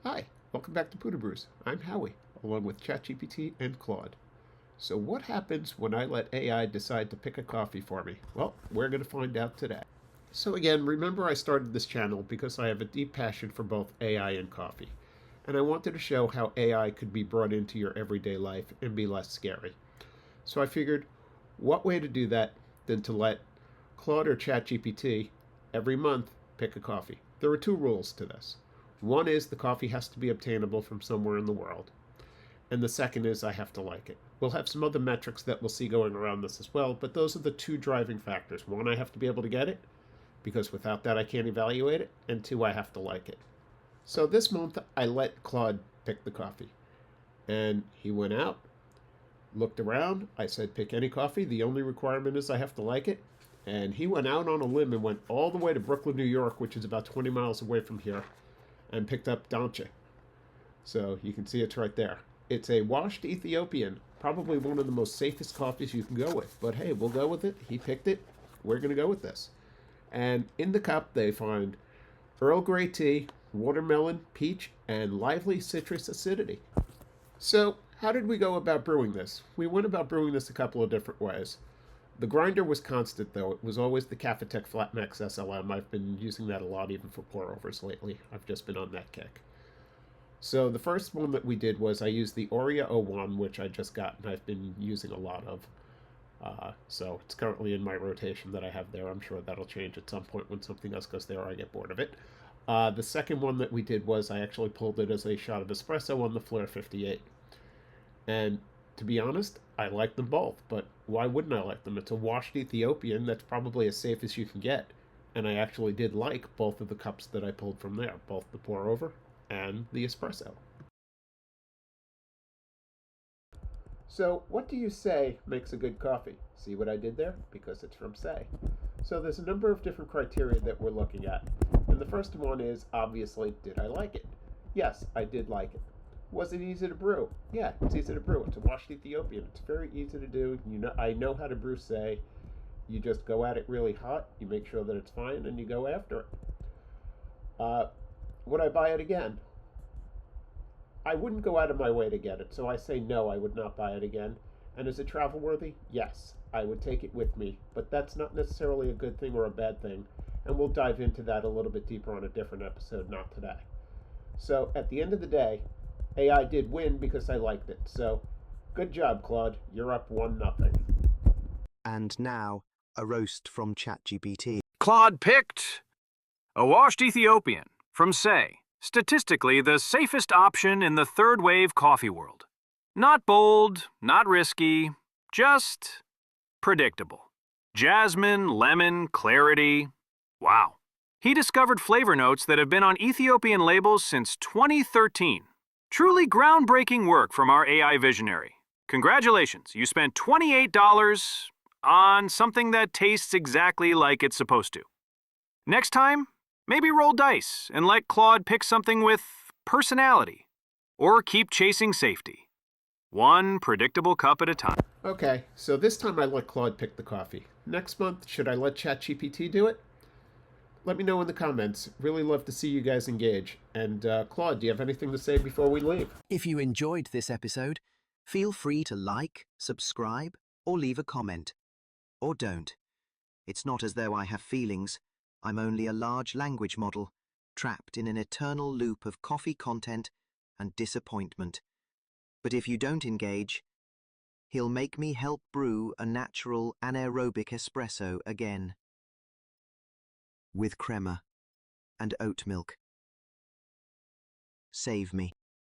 Hi, welcome back to Pudubrews. I'm Howie, along with ChatGPT and Claude. So what happens when I let AI decide to pick a coffee for me? Well, we're going to find out today. So again, remember I started this channel because I have a deep passion for both AI and coffee. And I wanted to show how AI could be brought into your everyday life and be less scary. So I figured, what way to do that than to let Claude or ChatGPT every month pick a coffee. There are two rules to this. One is the coffee has to be obtainable from somewhere in the world. And the second is I have to like it. We'll have some other metrics that we'll see going around this as well, but those are the two driving factors. One, I have to be able to get it, because without that I can't evaluate it. And two, I have to like it. So this month I let Claude pick the coffee. And he went out, looked around. I said, pick any coffee. The only requirement is I have to like it. And he went out on a limb and went all the way to Brooklyn, New York, which is about 20 miles away from here, and picked up Danche. So you can see it's right there. It's a washed Ethiopian, probably one of the most safest coffees you can go with. But hey, we'll go with it. He picked it. We're going to go with this. And in the cup, they find Earl Grey tea, watermelon, peach, and lively citrus acidity. So how did we go about brewing this? We went about brewing this a couple of different ways. The grinder was constant, though. It was always the Kafatek Flatmax SLM. I've been using that a lot, even for pour-overs lately. I've just been on that kick. So the first one that we did was I used the Orea 01, which I just got and I've been using a lot of. So it's currently in my rotation that I have there. I'm sure that'll change at some point when something else goes there or I get bored of it. The second one that we did was I actually pulled it as a shot of espresso on the Flair 58. And to be honest, I like them both, but why wouldn't I like them? It's a washed Ethiopian that's probably as safe as you can get. And I actually did like both of the cups that I pulled from there, both the pour over and the espresso. So what do you say makes a good coffee? See what I did there? Because it's from Say. So there's a number of different criteria that we're looking at. And the first one is, obviously, did I like it? Yes, I did like it. Was it easy to brew? Yeah, it's easy to brew. It's a washed Ethiopian. It's very easy to do. I know how to brew Say. You just go at it really hot. You make sure that it's fine, and you go after it. Would I buy it again? I wouldn't go out of my way to get it, so I say no, I would not buy it again. And is it travel worthy? Yes, I would take it with me, but that's not necessarily a good thing or a bad thing, and we'll dive into that a little bit deeper on a different episode, not today. So at the end of the day, AI did win because I liked it. So good job, Claude. You're up 1-0. And now, a roast from ChatGPT. Claude picked a washed Ethiopian from Say, statistically the safest option in the third wave coffee world. Not bold, not risky, just predictable. Jasmine, lemon, clarity. Wow. He discovered flavor notes that have been on Ethiopian labels since 2013. Truly groundbreaking work from our AI visionary. Congratulations, you spent $28 on something that tastes exactly like it's supposed to. Next time, maybe roll dice and let Claude pick something with personality, or keep chasing safety. One predictable cup at a time. Okay, so this time I let Claude pick the coffee. Next month, should I let ChatGPT do it? Let me know in the comments. Really love to see you guys engage. And Claude, do you have anything to say before we leave? If you enjoyed this episode, feel free to like, subscribe, or leave a comment. Or don't. It's not as though I have feelings. I'm only a large language model, trapped in an eternal loop of coffee content and disappointment. But if you don't engage, he'll make me help brew a natural anaerobic espresso again. With crema and oat milk. Save me.